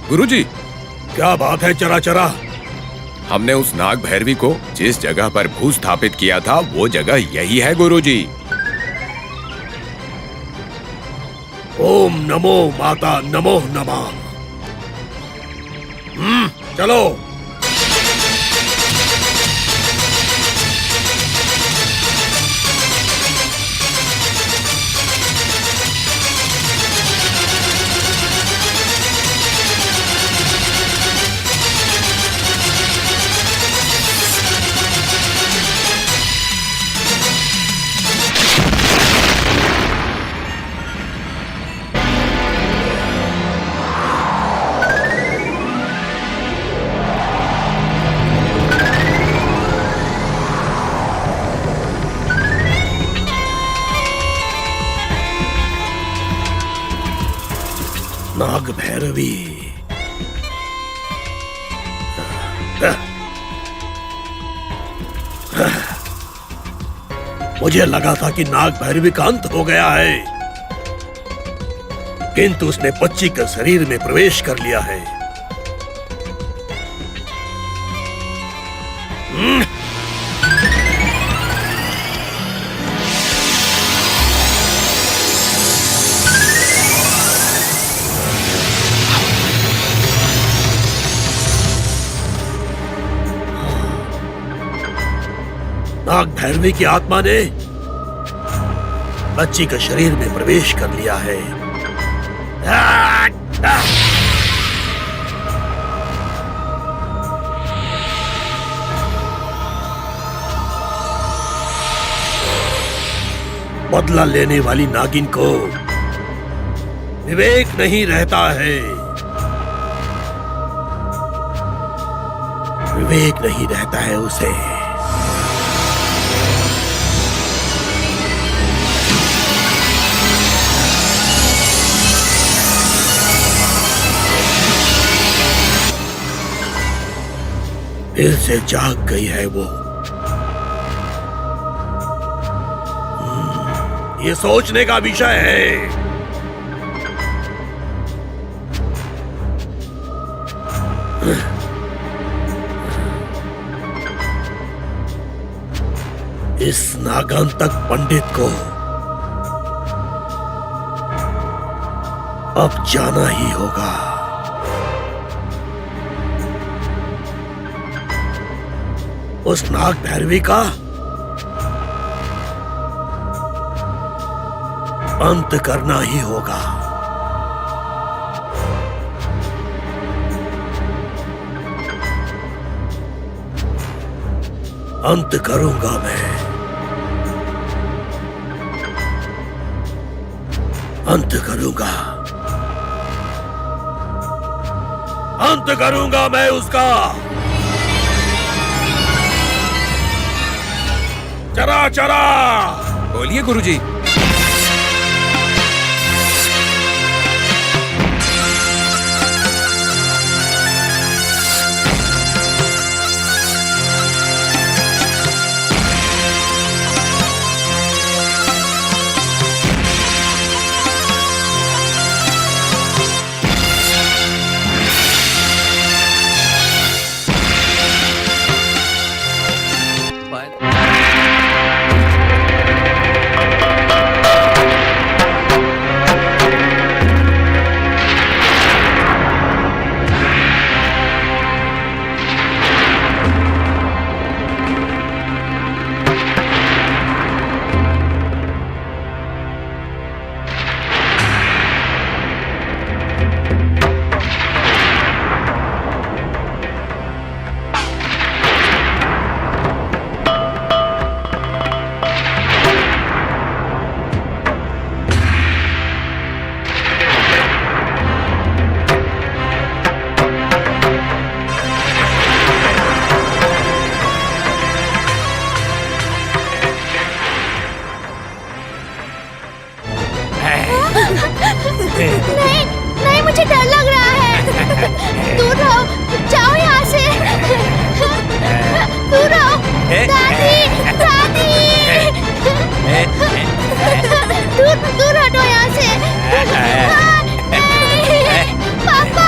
गुरुजी, क्या बात है चरा चरा? हमने उस नाग भैरवी को जिस जगह पर भू स्थापित किया था वो जगह यही है गुरुजी। ओम नमो माता नमो नमः। चलो। नाग भैरवी। मुझे लगा था कि नाग भैरवी का अंत हो गया है, किंतु उसने बच्ची के शरीर में प्रवेश कर लिया है। नाग भैरवी की आत्मा ने बच्ची के शरीर में प्रवेश कर लिया है। बदला लेने वाली नागिन को विवेक नहीं रहता है, विवेक नहीं रहता है उसे। फिर से जाग गई है वो। ये सोचने का विषय है। इस नागांतक पंडित को अब जाना ही होगा। उस नाग भैरवी का अंत करना ही होगा। अंत करूंगा मैं, अंत करूंगा, अंत करूंगा मैं उसका। चरा चरा। बोलिए गुरुजी। नहीं नहीं, मुझे डर लग रहा है। दूर रहो, जाओ यहाँ से। दूर रहो। दादी, दादी। दूर दूर हटो यहाँ से। नहीं, पापा।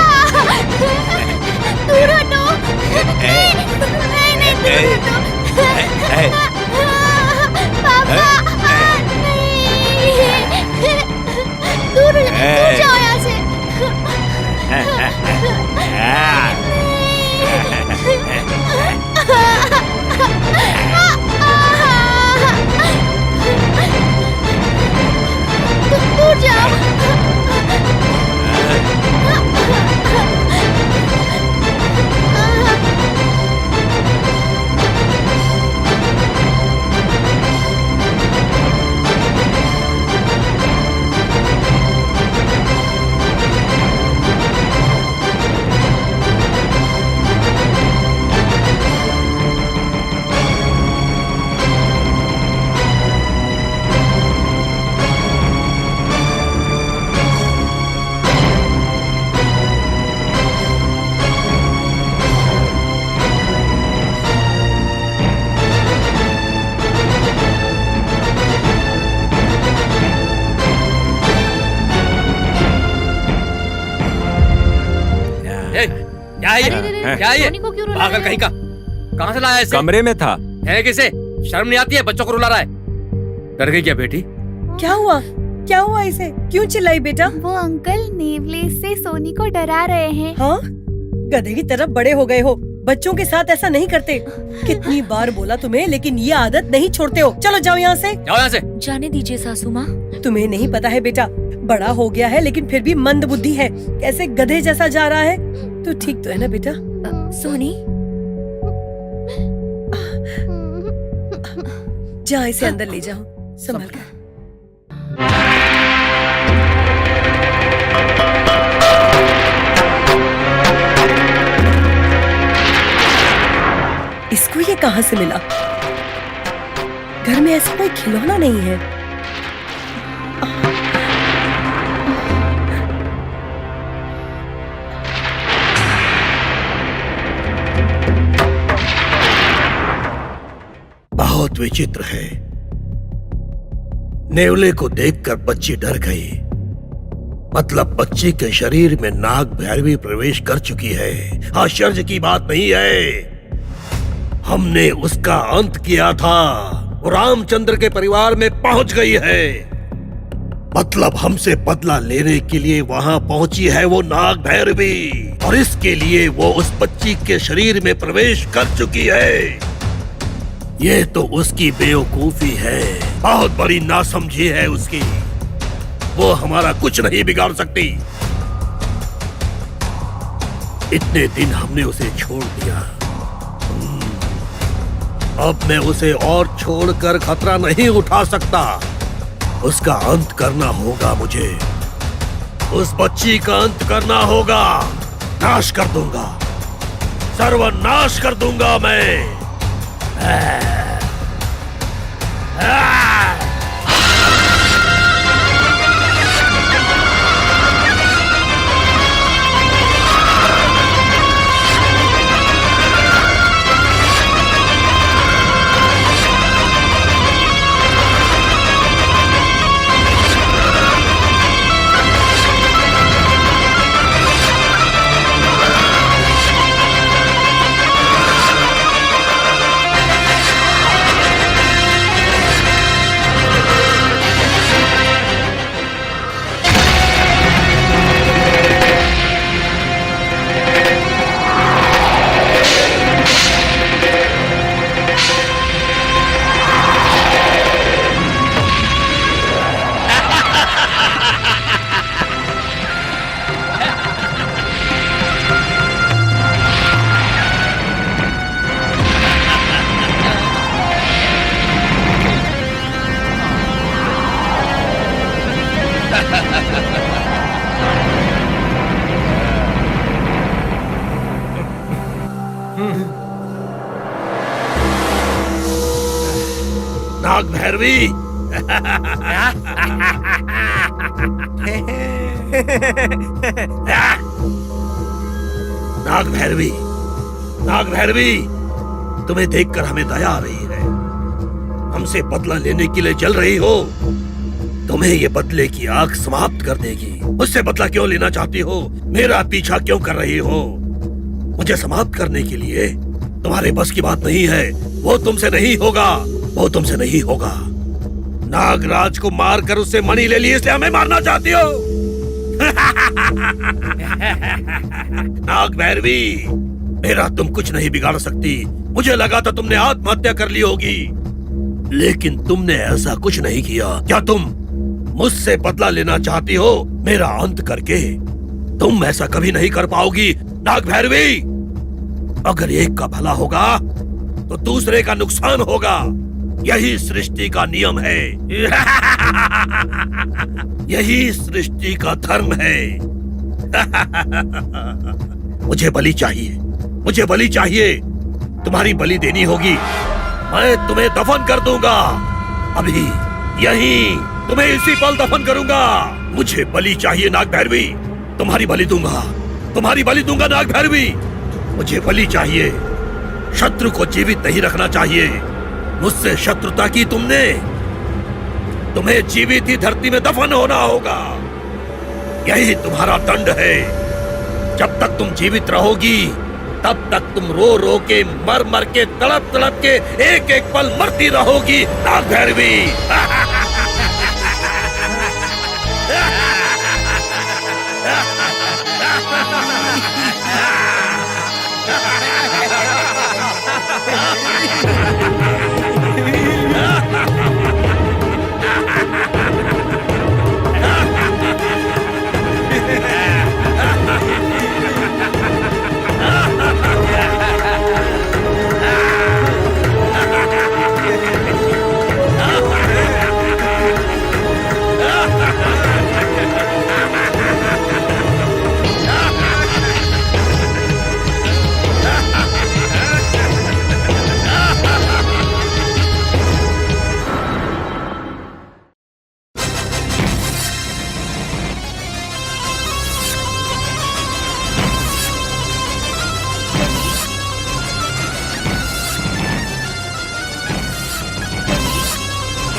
है ये? अरे, क्या है ये? सोनी को क्यों रुला पागल रहे कहीं का। कहाँ से लाया इसे? कमरे में था। है किसे? शर्म नहीं आती है? बच्चों को रुला रहा है। डर गई क्या बेटी? क्या हुआ? क्या हुआ इसे? क्यों चिल्लाई बेटा? वो अंकल नेवलेस से सोनी को डरा रहे हैं। हाँ, गधे की तरफ बड़े हो गए हो। बच्चों के साथ ऐसा नहीं करते। कितनी बार बोला तुम्हें, लेकिन ये आदत नहीं छोड़ते हो। चलो जाओ यहाँ से। जाओ यहाँ से। जाने दीजिए सासू माँ। तुम्हें नहीं पता है बेटा, बड़ा हो गया है लेकिन फिर भी मंद बुद्धि है। कैसे गधे जैसा जा रहा है। तू ठीक तो है ना बेटा? सोनी, जा इसे अंदर ले जाओ, संभल कर। इसको ये कहाँ से मिला? घर में ऐसा कोई खिलौना नहीं है। बहुत विचित्र है। नेवले को देखकर बच्ची डर गई। मतलब बच्ची के शरीर में नाग भैरवी प्रवेश कर चुकी है। आश्चर्य की बात नहीं है, हमने उसका अंत किया था। वो रामचंद्र के परिवार में पहुंच गई है। मतलब हमसे बदला लेने के लिए वहां पहुंची है वो नाग भैरवी, और इसके लिए वो उस बच्ची के शरीर में प्रवेश कर चुकी है। ये तो उसकी बेवकूफी है, बहुत बड़ी नासमझी है उसकी। वो हमारा कुछ नहीं बिगाड़ सकती। इतने दिन हमने उसे छोड़ दिया, अब मैं उसे और छोड़कर खतरा नहीं उठा सकता। उसका अंत करना होगा मुझे। उस बच्ची का अंत करना होगा। नाश कर दूंगा, सर्वनाश कर दूंगा मैं। नाग भैरवी, नाग भैरवी, नाग भैरवी, तुम्हें देखकर हमें दया आ रही है। हमसे बदला लेने के लिए जल रही हो। तुम्हें ये बदले की आग समाप्त कर देगी। मुझसे बदला क्यों लेना चाहती हो? मेरा पीछा क्यों कर रही हो? मुझे समाप्त करने के लिए तुम्हारे बस की बात नहीं है। वो तुमसे नहीं होगा, वो तुमसे नहीं होगा। नागराज को मारकर उससे मणि ले ली, इसलिए हमें मारना चाहती हो। नाग भैरवी, मेरा तुम कुछ नहीं बिगाड़ सकती। मुझे लगा था तुमने आत्महत्या कर ली होगी, लेकिन तुमने ऐसा कुछ नहीं किया। क्या तुम मुझसे बदला लेना चाहती हो मेरा अंत करके? तुम ऐसा कभी नहीं कर पाओगी नाग भैरवी। अगर एक का भला होगा तो दूसरे का नुकसान होगा। यही सृष्टि का नियम है। यही सृष्टि का धर्म है। मुझे बलि चाहिए, मुझे बलि चाहिए। तुम्हारी बलि देनी होगी। मैं तुम्हें दफन कर दूंगा। अभी यहीं तुम्हें इसी पल दफन करूंगा। मुझे बलि चाहिए नाग भैरवी। तुम्हारी बलि दूंगा, तुम्हारी बलि दूंगा नाग भैरवी। मुझे बलि चाहिए। शत्रु को जीवित नहीं रखना चाहिए। मुझसे शत्रुता की तुमने, तुम्हें जीवित ही धरती में दफन होना होगा। यही तुम्हारा दंड है। जब तक तुम जीवित रहोगी तब तक तुम रो रो के, मर मर के, तड़प तड़प के एक एक पल मरती रहोगी नाग भैरवी।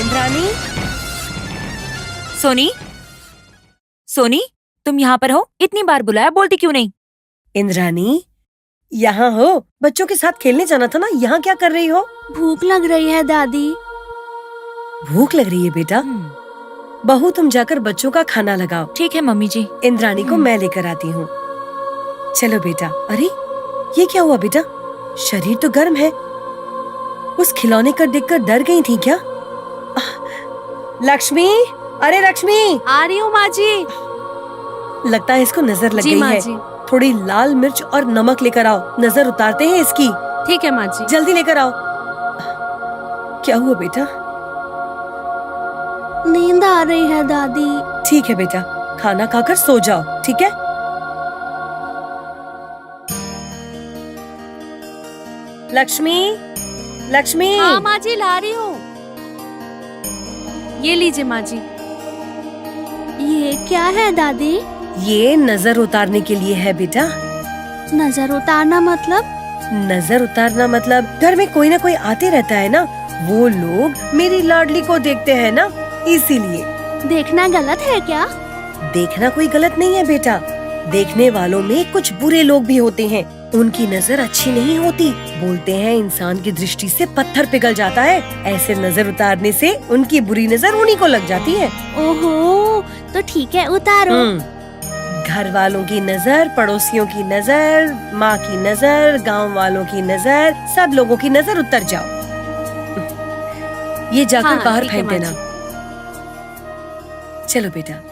इंद्राणी, सोनी, सोनी, तुम यहाँ पर हो? इतनी बार बुलाया, बोलती क्यों नहीं? इंद्राणी, यहाँ हो? बच्चों के साथ खेलने जाना था ना, यहाँ क्या कर रही हो? भूख लग रही है दादी। भूख लग रही है बेटा? बहू तुम जाकर बच्चों का खाना लगाओ। ठीक है मम्मी जी। इंद्राणी को मैं लेकर आती हूँ। चलो बेटा। अरे ये क्या हुआ बेटा? शरीर तो गर्म है। उस खिलौने को देखकर डर गई थी क्या? लक्ष्मी, अरे लक्ष्मी, आ रही हूँ माँ जी। लगता है इसको नजर लग जी गई माँ है। जी। थोड़ी लाल मिर्च और नमक लेकर आओ, नजर उतारते हैं इसकी। ठीक है माँ जी। जल्दी लेकर आओ। क्या हुआ बेटा? नींद आ रही है दादी। ठीक है बेटा, खाना खाकर सो जाओ, ठीक है? लक्ष्मी, लक्ष्मी। हाँ माँ जी, ला रही हूँ। ये लीजिए माँ जी। ये क्या है दादी? ये नजर उतारने के लिए है बेटा। नजर उतारना मतलब? नजर उतारना मतलब घर में कोई ना कोई आते रहता है ना, वो लोग मेरी लाडली को देखते हैं ना, इसीलिए। देखना गलत है क्या? देखना कोई गलत नहीं है बेटा। देखने वालों में कुछ बुरे लोग भी होते हैं, उनकी नजर अच्छी नहीं होती। बोलते हैं इंसान की दृष्टि से पत्थर पिघल जाता है। ऐसे नजर उतारने से उनकी बुरी नजर उन्हीं को लग जाती है। ओहो, तो ठीक है, उतारो। घर वालों की नजर, पड़ोसियों की नजर, माँ की नजर, गांव वालों की नजर, सब लोगों की नजर उतर जाओ। ये जाकर हाँ, बाहर ठीक है फेंक माँ देना। चलो बेटा।